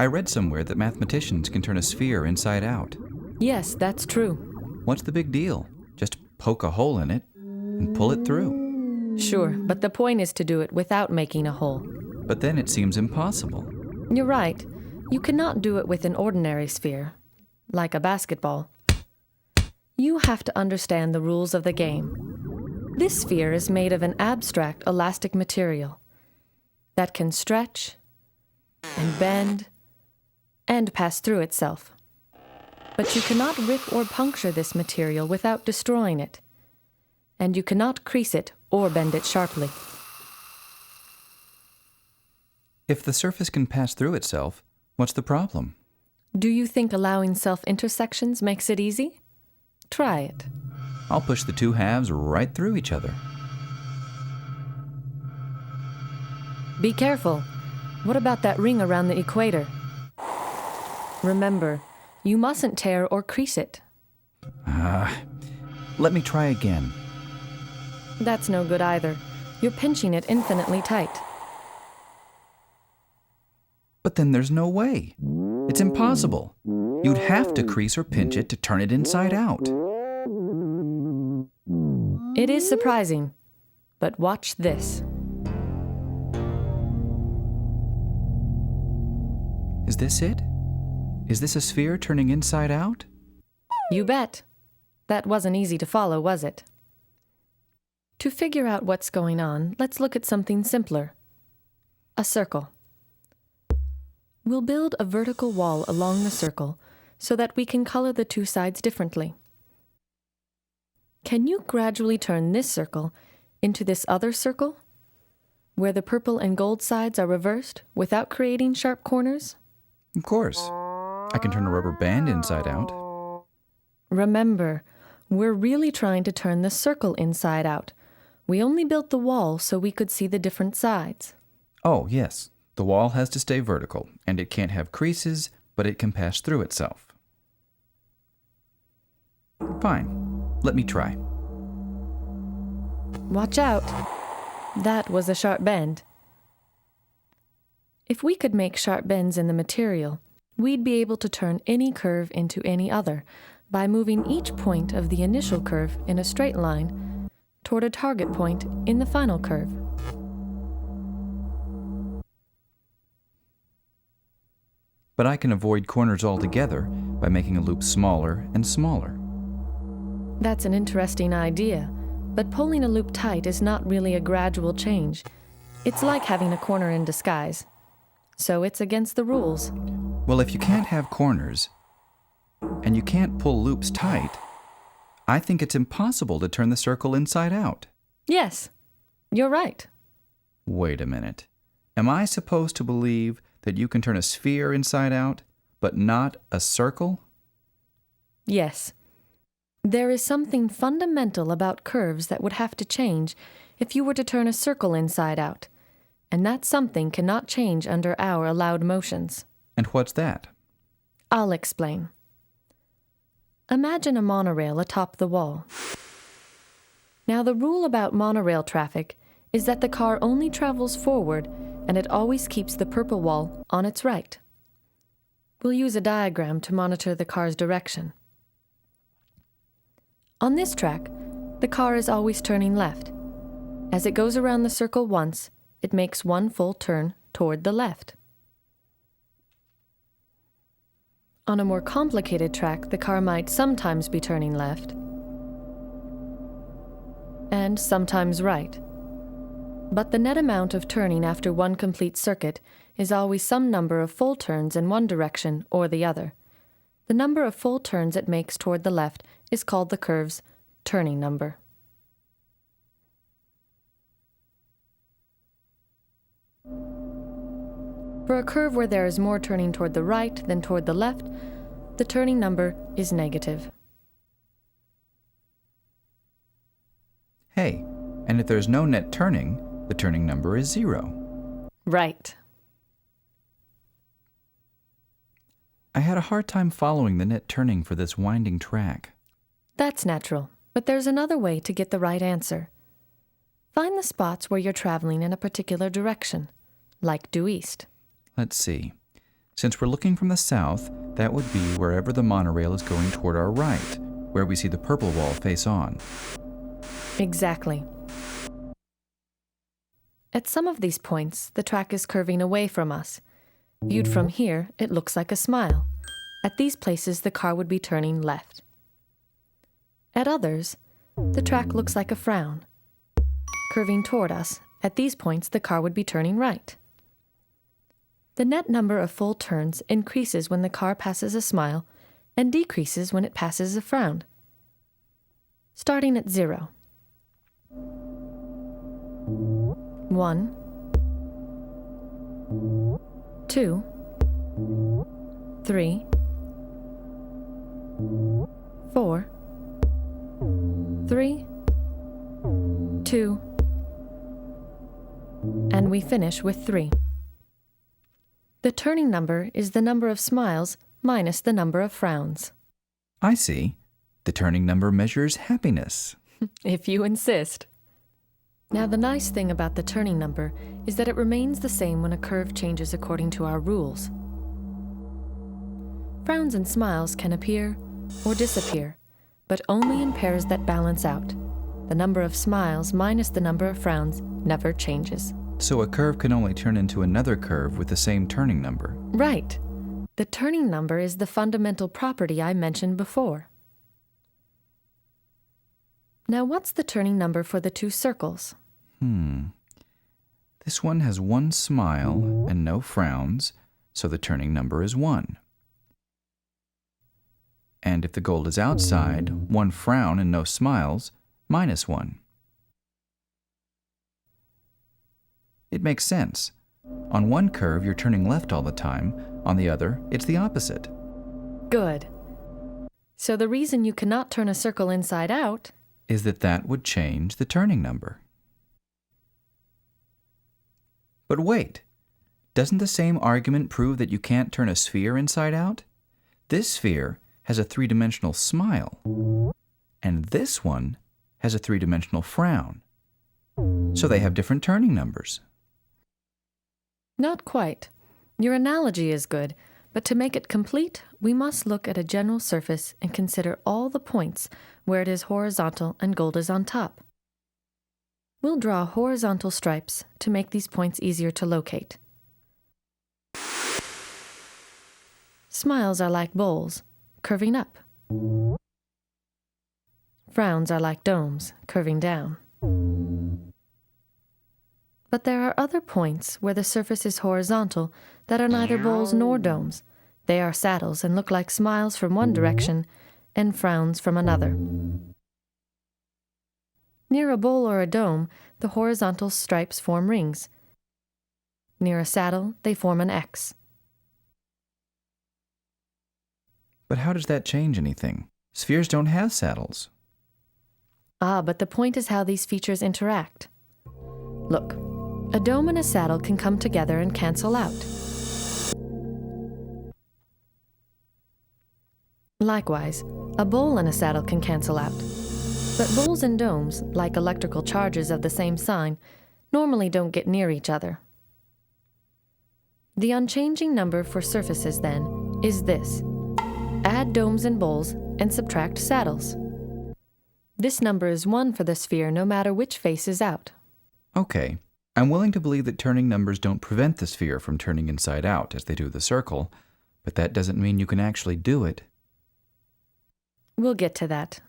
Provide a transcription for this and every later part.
I read somewhere that mathematicians can turn a sphere inside out. Yes, that's true. What's the big deal? Just poke a hole in it and pull it through. Sure, but the point is to do it without making a hole. But then it seems impossible. You're right. You cannot do it with an ordinary sphere, like a basketball. You have to understand the rules of the game. This sphere is made of an abstract elastic material that can stretch and bend and pass through itself. But you cannot rip or puncture this material without destroying it, and you cannot crease it or bend it sharply. If the surface can pass through itself, what's the problem? Do you think allowing self-intersections makes it easy? Try it. I'll push the two halves right through each other. Be careful. What about that ring around the equator? Remember, you mustn't tear or crease it. Let me try again. That's no good either. You're pinching it infinitely tight. But then there's no way. It's impossible. You'd have to crease or pinch it to turn it inside out. It is surprising, but watch this. Is this it? Is this a sphere turning inside out? You bet. That wasn't easy to follow, was it? To figure out what's going on, let's look at something simpler. A circle. We'll build a vertical wall along the circle so that we can color the two sides differently. Can you gradually turn this circle into this other circle, where the purple and gold sides are reversed without creating sharp corners? Of course. I can turn a rubber band inside out. Remember, we're really trying to turn the circle inside out. We only built the wall so we could see the different sides. Oh, yes. The wall has to stay vertical, and it can't have creases, but it can pass through itself. Fine. Let me try. Watch out. That was a sharp bend. If we could make sharp bends in the material, we'd be able to turn any curve into any other by moving each point of the initial curve in a straight line toward a target point in the final curve. But I can avoid corners altogether by making a loop smaller and smaller. That's an interesting idea, but pulling a loop tight is not really a gradual change. It's like having a corner in disguise. So it's against the rules. Well, if you can't have corners, and you can't pull loops tight, I think it's impossible to turn the circle inside out. Yes, you're right. Wait a minute. Am I supposed to believe that you can turn a sphere inside out, but not a circle? Yes. There is something fundamental about curves that would have to change if you were to turn a circle inside out, and that something cannot change under our allowed motions. And what's that? I'll explain. Imagine a monorail atop the wall. Now, the rule about monorail traffic is that the car only travels forward and it always keeps the purple wall on its right. We'll use a diagram to monitor the car's direction. On this track, the car is always turning left. As it goes around the circle once, it makes one full turn toward the left. On a more complicated track, the car might sometimes be turning left and sometimes right. But the net amount of turning after one complete circuit is always some number of full turns in one direction or the other. The number of full turns it makes toward the left is called the curve's turning number. For a curve where there is more turning toward the right than toward the left, the turning number is negative. Hey, and if there's no net turning, the turning number is 0. Right. I had a hard time following the net turning for this winding track. That's natural, but there's another way to get the right answer. Find the spots where you're traveling in a particular direction, like due east. Let's see. Since we're looking from the south, that would be wherever the monorail is going toward our right, where we see the purple wall face on. Exactly. At some of these points, the track is curving away from us. Viewed from here, it looks like a smile. At these places, the car would be turning left. At others, the track looks like a frown. Curving toward us, at these points, the car would be turning right. The net number of full turns increases when the car passes a smile and decreases when it passes a frown. Starting at 0. 1, 2, 3, 4, 3, 2, and we finish with 3. The turning number is the number of smiles minus the number of frowns. I see. The turning number measures happiness. If you insist. Now, the nice thing about the turning number is that it remains the same when a curve changes according to our rules. Frowns and smiles can appear or disappear, but only in pairs that balance out. The number of smiles minus the number of frowns never changes. So a curve can only turn into another curve with the same turning number. Right. The turning number is the fundamental property I mentioned before. Now, what's the turning number for the two circles? This one has 1 smile and no frowns, so the turning number is 1. And if the gold is outside, 1 frown and no smiles, minus 1. It makes sense. On one curve, you're turning left all the time. On the other, it's the opposite. Good. So the reason you cannot turn a circle inside out is that would change the turning number. But wait, doesn't the same argument prove that you can't turn a sphere inside out? This sphere has a 3-dimensional smile, and this one has a 3-dimensional frown. So they have different turning numbers. Not quite. Your analogy is good, but to make it complete, we must look at a general surface and consider all the points where it is horizontal and gold is on top. We'll draw horizontal stripes to make these points easier to locate. Smiles are like bowls, curving up. Frowns are like domes, curving down. But there are other points where the surface is horizontal that are neither bowls nor domes. They are saddles and look like smiles from one direction and frowns from another. Near a bowl or a dome, the horizontal stripes form rings. Near a saddle, they form an X. But how does that change anything? Spheres don't have saddles. But the point is how these features interact. Look, a dome and a saddle can come together and cancel out. Likewise, a bowl and a saddle can cancel out. But bowls and domes, like electrical charges of the same sign, normally don't get near each other. The unchanging number for surfaces, then, is this. Add domes and bowls and subtract saddles. This number is 1 for the sphere no matter which face is out. Okay, I'm willing to believe that turning numbers don't prevent the sphere from turning inside out as they do the circle, but that doesn't mean you can actually do it. We'll get to that.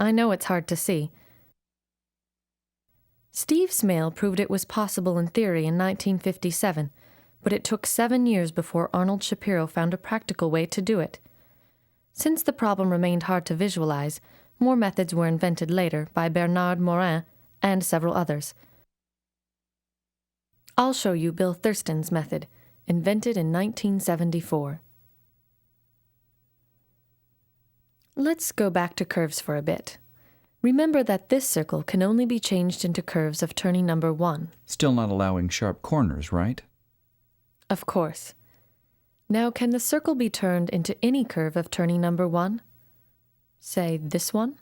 I know it's hard to see. Steve Smale proved it was possible in theory in 1957, but it took 7 years before Arnold Shapiro found a practical way to do it. Since the problem remained hard to visualize, more methods were invented later by Bernard Morin and several others. I'll show you Bill Thurston's method, invented in 1974. Let's go back to curves for a bit. Remember that this circle can only be changed into curves of turning number 1. Still not allowing sharp corners, right? Of course. Now, can the circle be turned into any curve of turning number 1? Say this one?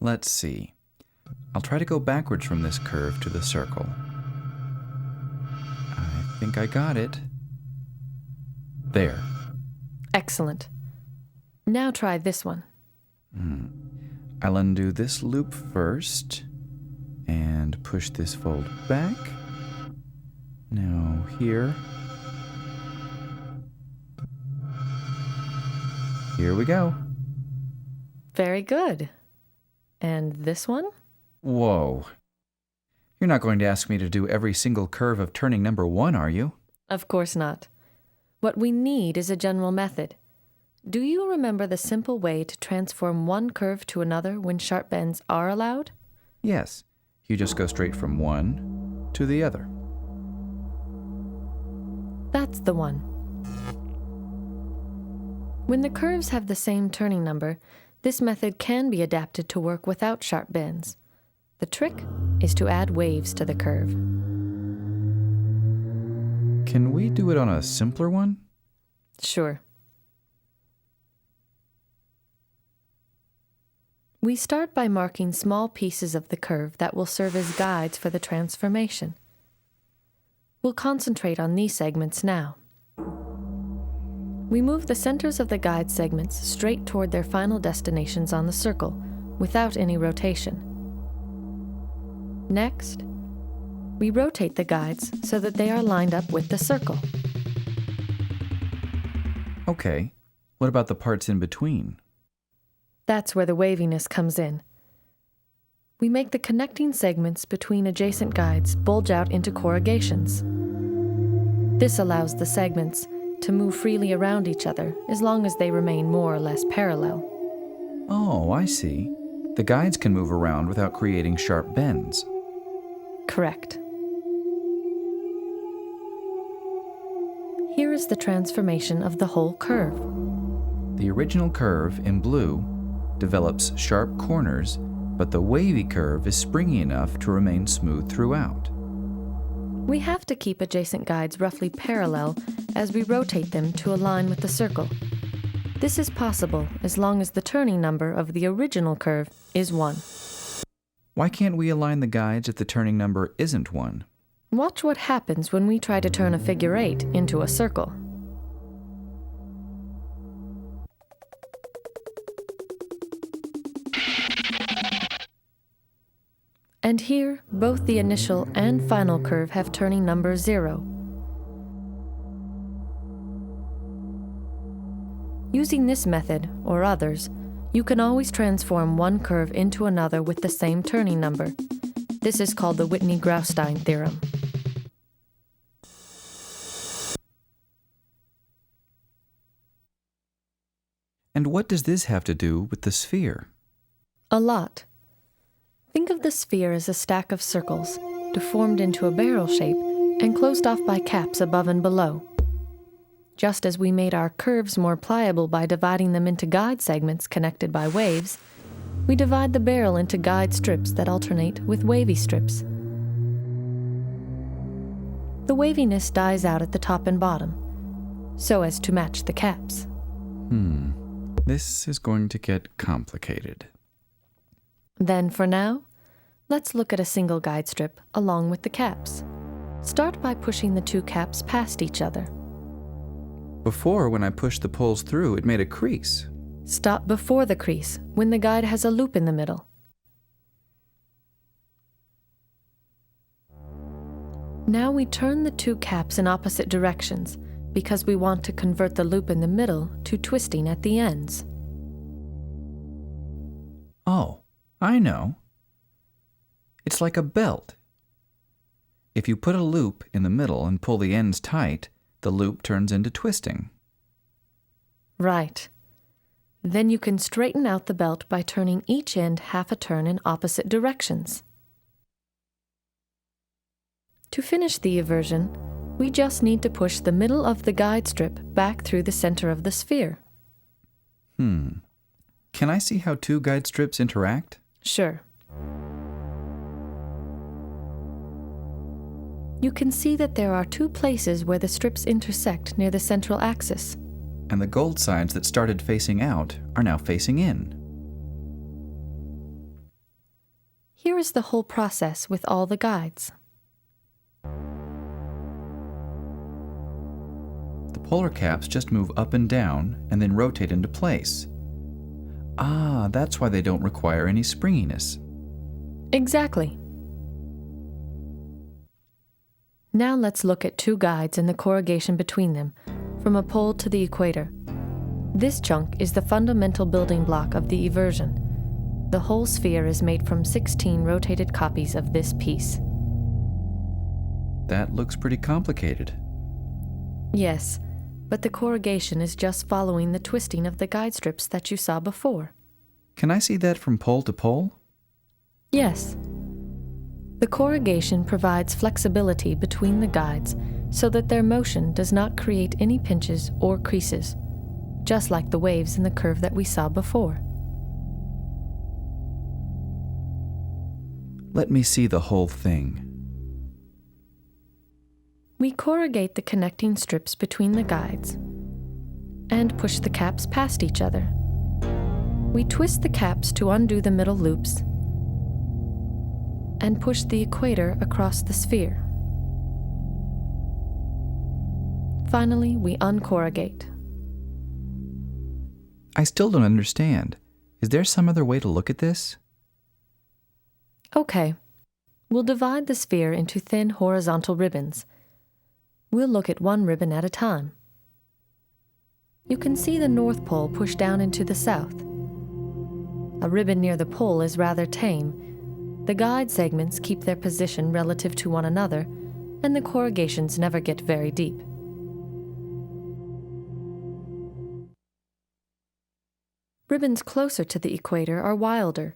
Let's see. I'll try to go backwards from this curve to the circle. I think I got it. There. Excellent. Now try this one. I'll undo this loop first and push this fold back. Now here. Here we go. Very good. And this one? Whoa. You're not going to ask me to do every single curve of turning number 1, are you? Of course not. What we need is a general method. Do you remember the simple way to transform one curve to another when sharp bends are allowed? Yes. You just go straight from one to the other. That's the one. When the curves have the same turning number, this method can be adapted to work without sharp bends. The trick is to add waves to the curve. Can we do it on a simpler one? Sure. We start by marking small pieces of the curve that will serve as guides for the transformation. We'll concentrate on these segments now. We move the centers of the guide segments straight toward their final destinations on the circle, without any rotation. Next, we rotate the guides so that they are lined up with the circle. Okay. What about the parts in between? That's where the waviness comes in. We make the connecting segments between adjacent guides bulge out into corrugations. This allows the segments to move freely around each other as long as they remain more or less parallel. Oh, I see. The guides can move around without creating sharp bends. Correct. Here is the transformation of the whole curve. The original curve, in blue, develops sharp corners, but the wavy curve is springy enough to remain smooth throughout. We have to keep adjacent guides roughly parallel as we rotate them to align with the circle. This is possible as long as the turning number of the original curve is 1. Why can't we align the guides if the turning number isn't 1? Watch what happens when we try to turn a figure 8 into a circle. And here, both the initial and final curve have turning number 0. Using this method, or others, you can always transform one curve into another with the same turning number. This is called the Whitney-Graustein theorem. And what does this have to do with the sphere? A lot. Think of the sphere as a stack of circles, deformed into a barrel shape and closed off by caps above and below. Just as we made our curves more pliable by dividing them into guide segments connected by waves, we divide the barrel into guide strips that alternate with wavy strips. The waviness dies out at the top and bottom, so as to match the caps. This is going to get complicated. Then, for now, let's look at a single guide strip along with the caps. Start by pushing the two caps past each other. Before, when I pushed the poles through, it made a crease. Stop before the crease, when the guide has a loop in the middle. Now we turn the two caps in opposite directions, because we want to convert the loop in the middle to twisting at the ends. Oh, I know. It's like a belt. If you put a loop in the middle and pull the ends tight, the loop turns into twisting. Right. Then you can straighten out the belt by turning each end half a turn in opposite directions. To finish the eversion, we just need to push the middle of the guide strip back through the center of the sphere. Can I see how two guide strips interact? Sure. You can see that there are two places where the strips intersect near the central axis. And the gold sides that started facing out are now facing in. Here is the whole process with all the guides. The polar caps just move up and down and then rotate into place. Ah, that's why they don't require any springiness. Exactly. Now let's look at two guides and the corrugation between them, from a pole to the equator. This chunk is the fundamental building block of the eversion. The whole sphere is made from 16 rotated copies of this piece. That looks pretty complicated. Yes, but the corrugation is just following the twisting of the guide strips that you saw before. Can I see that from pole to pole? Yes. The corrugation provides flexibility between the guides so that their motion does not create any pinches or creases, just like the waves in the curve that we saw before. Let me see the whole thing. We corrugate the connecting strips between the guides and push the caps past each other. We twist the caps to undo the middle loops and push the equator across the sphere. Finally, we uncorrugate. I still don't understand. Is there some other way to look at this? Okay, we'll divide the sphere into thin horizontal ribbons. We'll look at one ribbon at a time. You can see the North Pole push down into the south. A ribbon near the pole is rather tame. The guide segments keep their position relative to one another, and the corrugations never get very deep. Ribbons closer to the equator are wilder,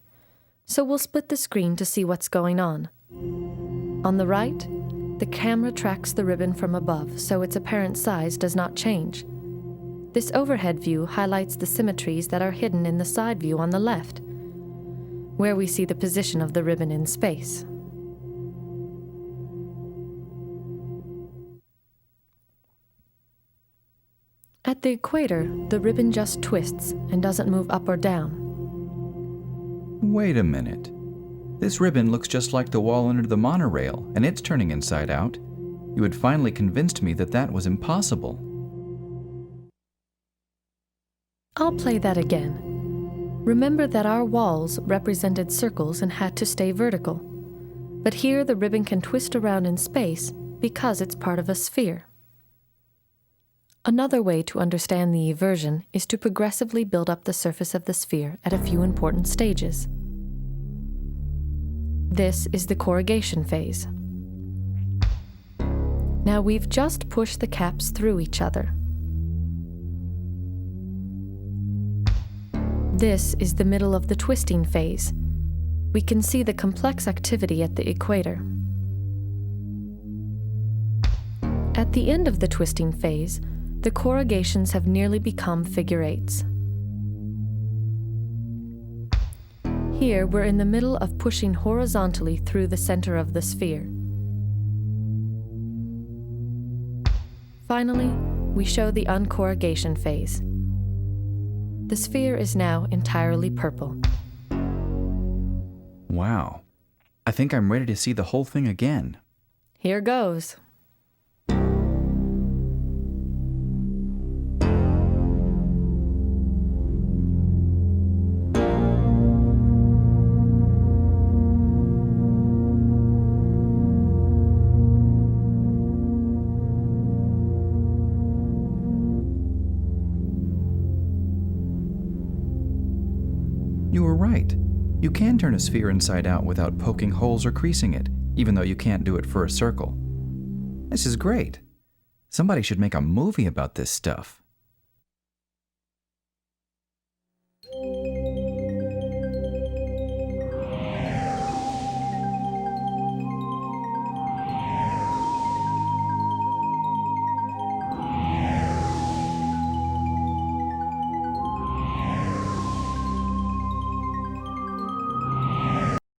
so we'll split the screen to see what's going on. On the right, the camera tracks the ribbon from above, so its apparent size does not change. This overhead view highlights the symmetries that are hidden in the side view on the left, where we see the position of the ribbon in space. At the equator, the ribbon just twists and doesn't move up or down. Wait a minute. This ribbon looks just like the wall under the monorail, and it's turning inside out. You had finally convinced me that that was impossible. I'll play that again. Remember that our walls represented circles and had to stay vertical. But here the ribbon can twist around in space because it's part of a sphere. Another way to understand the eversion is to progressively build up the surface of the sphere at a few important stages. This is the corrugation phase. Now we've just pushed the caps through each other. This is the middle of the twisting phase. We can see the complex activity at the equator. At the end of the twisting phase, the corrugations have nearly become figure eights. Here, we're in the middle of pushing horizontally through the center of the sphere. Finally, we show the uncorrugation phase. The sphere is now entirely purple. Wow. I think I'm ready to see the whole thing again. Here goes. You were right. You can turn a sphere inside out without poking holes or creasing it, even though you can't do it for a circle. This is great. Somebody should make a movie about this stuff.